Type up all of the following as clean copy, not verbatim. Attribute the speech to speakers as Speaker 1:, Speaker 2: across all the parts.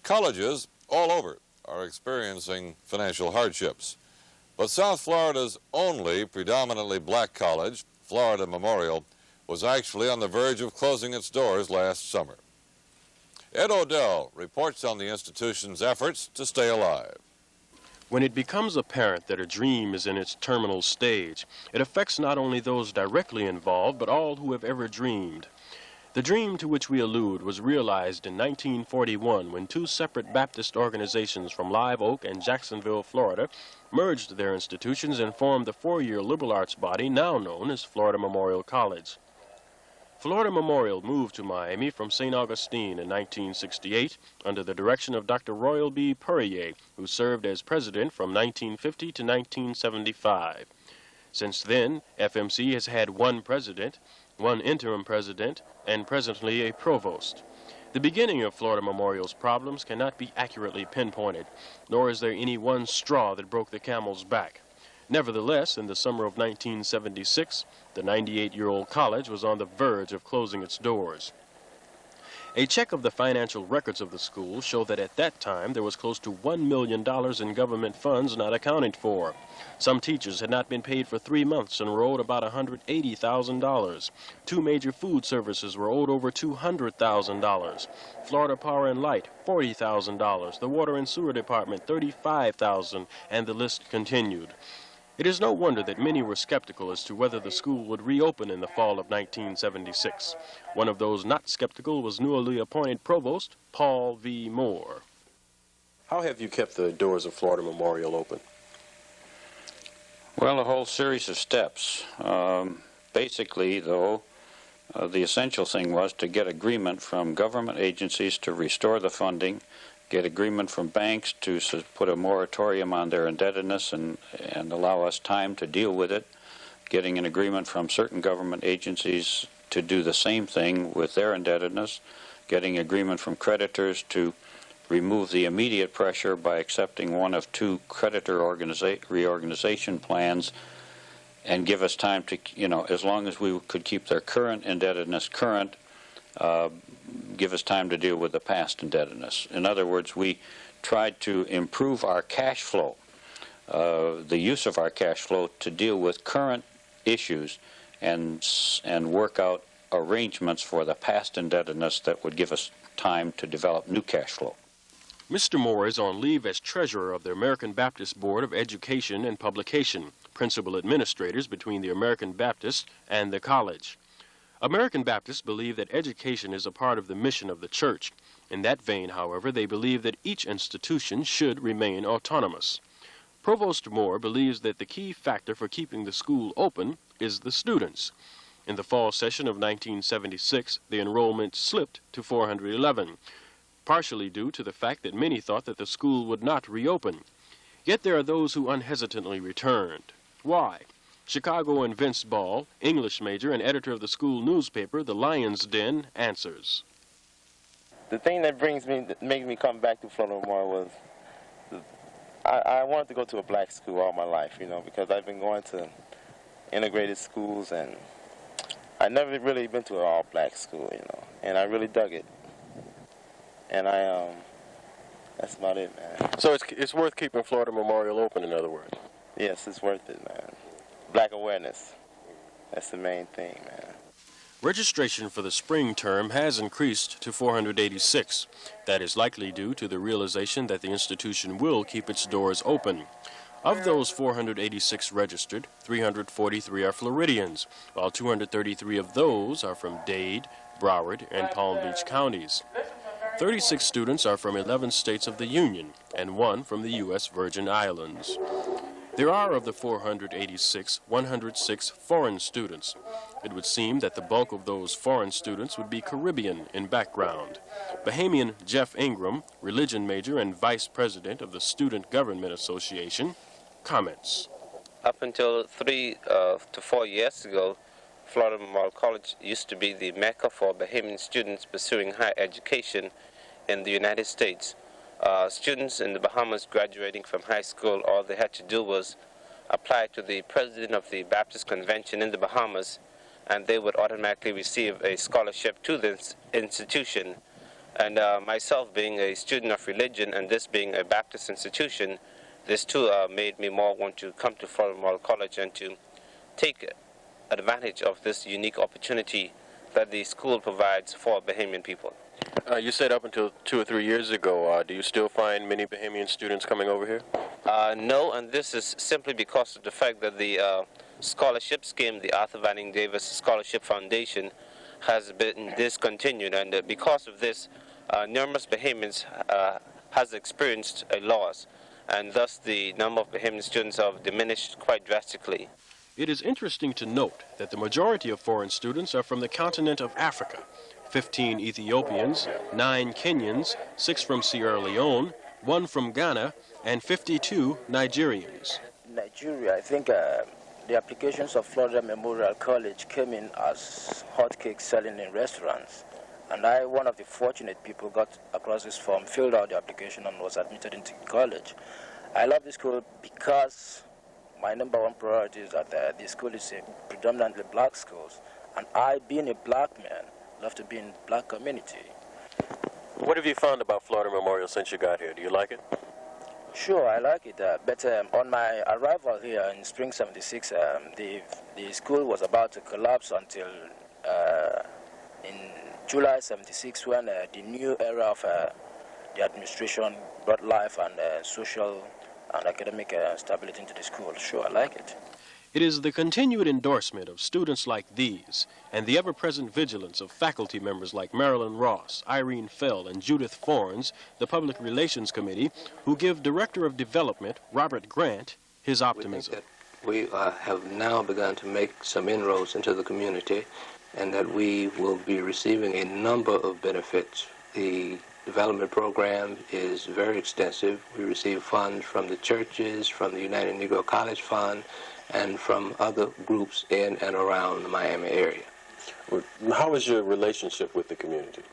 Speaker 1: Colleges all over are experiencing financial hardships. But South Florida's only predominantly black college, Florida Memorial, was actually on the verge of closing its doors last summer. Ed Odell reports on the institution's efforts to stay alive.
Speaker 2: When it becomes apparent that a dream is in its terminal stage, it affects not only those directly involved, but all who have ever dreamed. The dream to which we allude was realized in 1941 when two separate Baptist organizations from Live Oak and Jacksonville, Florida, merged their institutions and formed the four-year liberal arts body now known as Florida Memorial College. Florida Memorial moved to Miami from St. Augustine in 1968 under the direction of Dr. Royal B. Purrier, who served as president from 1950 to 1975. Since then, FMC has had one president, one interim president, and presently a provost. The beginning of Florida Memorial's problems cannot be accurately pinpointed, nor is there any one straw that broke the camel's back. Nevertheless, in the summer of 1976, the 98-year-old college was on the verge of closing its doors. A check of the financial records of the school showed that at that time there was close to $1 million in government funds not accounted for. Some teachers had not been paid for 3 months and were owed about $180,000. Two major food services were owed over $200,000. Florida Power and Light, $40,000. The Water and Sewer Department, $35,000, and the list continued. It is no wonder that many were skeptical as to whether the school would reopen in the fall of 1976. One of those not skeptical was newly appointed provost, Paul V. Moore.
Speaker 3: How have you kept the doors of Florida Memorial open?
Speaker 4: Well, a whole series of steps. Basically, though, the essential thing was to get agreement from government agencies to restore the funding, get agreement from banks to put a moratorium on their indebtedness and allow us time to deal with it, getting an agreement from certain government agencies to do the same thing with their indebtedness, getting agreement from creditors to remove the immediate pressure by accepting one of two creditor reorganization plans and give us time to, as long as we could keep their current indebtedness current, give us time to deal with the past indebtedness. In other words, we tried to improve our cash flow, the use of our cash flow to deal with current issues and work out arrangements for the past indebtedness that would give us time to develop new cash flow.
Speaker 2: Mr. Moore is on leave as treasurer of the American Baptist Board of Education and Publication, principal administrators between the American Baptists and the college. American Baptists believe that education is a part of the mission of the church. In that vein, however, they believe that each institution should remain autonomous. Provost Moore believes that the key factor for keeping the school open is the students. In the fall session of 1976, the enrollment slipped to 411, partially due to the fact that many thought that the school would not reopen. Yet there are those who unhesitantly returned. Why? Chicago and Vince Ball, English major and editor of the school newspaper, The Lion's Den, answers.
Speaker 5: The thing that makes me come back to Florida Memorial was I wanted to go to a black school all my life, because I've been going to integrated schools and I never really been to an all-black school, and I really dug it. And that's about it, man.
Speaker 3: So it's worth keeping Florida Memorial open, in other words?
Speaker 5: Yes, it's worth it, man. Black awareness. That's the main thing, man.
Speaker 2: Registration for the spring term has increased to 486. That is likely due to the realization that the institution will keep its doors open. Of those 486 registered, 343 are Floridians, while 233 of those are from Dade, Broward, and Palm Beach counties. 36 students are from 11 states of the Union, and 1 from the U.S. Virgin Islands. There are, of the 486, 106 foreign students. It would seem that the bulk of those foreign students would be Caribbean in background. Bahamian Jeff Ingram, religion major and vice president of the Student Government Association, comments.
Speaker 6: Up until 3 to 4 years ago, Florida Memorial College used to be the mecca for Bahamian students pursuing higher education in the United States. Students in the Bahamas graduating from high school, all they had to do was apply to the president of the Baptist Convention in the Bahamas, and they would automatically receive a scholarship to this institution. And myself being a student of religion and this being a Baptist institution, this too made me more want to come to Florida Memorial College and to take advantage of this unique opportunity that the school provides for Bahamian people.
Speaker 2: You said up until 2 or 3 years ago, do you still find many Bahamian students coming over here?
Speaker 6: No, and this is simply because of the fact that the scholarship scheme, the Arthur Vanning Davis Scholarship Foundation, has been discontinued, and because of this, numerous Bahamians has experienced a loss, and thus the number of Bahamian students have diminished quite drastically.
Speaker 2: It is interesting to note that the majority of foreign students are from the continent of Africa. 15 Ethiopians, 9 Kenyans, 6 from Sierra Leone, 1 from Ghana, and 52 Nigerians.
Speaker 7: Nigeria, I think the applications of Florida Memorial College came in as hotcakes selling in restaurants. And I, one of the fortunate people, got across this form, filled out the application, and was admitted into college. I love this school because my number one priority is that the school is a predominantly black school. And I, being a black man, love to be in the black community.
Speaker 2: What have you found about Florida Memorial since you got here? Do you like it?
Speaker 7: Sure, I like it. But on my arrival here in spring '76, the school was about to collapse until in July '76, when the new era of the administration brought life and social and academic stability into the school. Sure, I like it.
Speaker 2: It is the continued endorsement of students like these and the ever-present vigilance of faculty members like Marilyn Ross, Irene Fell, and Judith Fornes, the Public Relations Committee, who give Director of Development, Robert Grant, his optimism.
Speaker 8: We have now begun to make some inroads into the community, and that we will be receiving a number of benefits. The development program is very extensive. We receive funds from the churches, from the United Negro College Fund, and from other groups in and around the Miami area.
Speaker 3: How is your relationship with the community?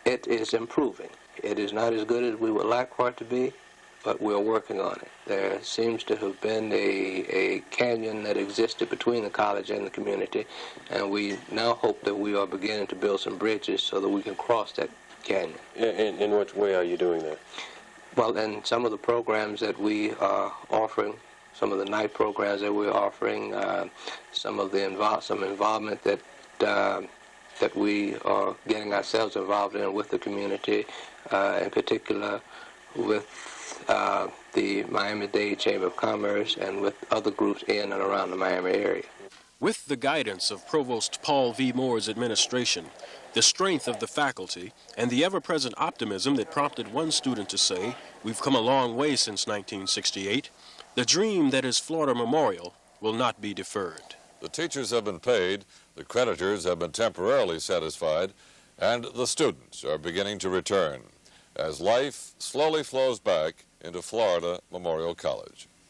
Speaker 8: It is improving. It is not as good as we would like for it to be, but we're working on it. There seems to have been a canyon that existed between the college and the community, and we now hope that we are beginning to build some bridges so that we can cross that canyon.
Speaker 3: In what way are you doing that?
Speaker 8: Well, in some of the programs that we are offering, some of the night programs that we're offering, some of the involvement that that we are getting ourselves involved in with the community, in particular with the Miami-Dade Chamber of Commerce and with other groups in and around the Miami area.
Speaker 2: With the guidance of Provost Paul V. Moore's administration, the strength of the faculty, and the ever-present optimism that prompted one student to say, "We've come a long way since 1968, the dream that is Florida Memorial will not be deferred."
Speaker 1: The teachers have been paid, the creditors have been temporarily satisfied, and the students are beginning to return as life slowly flows back into Florida Memorial College.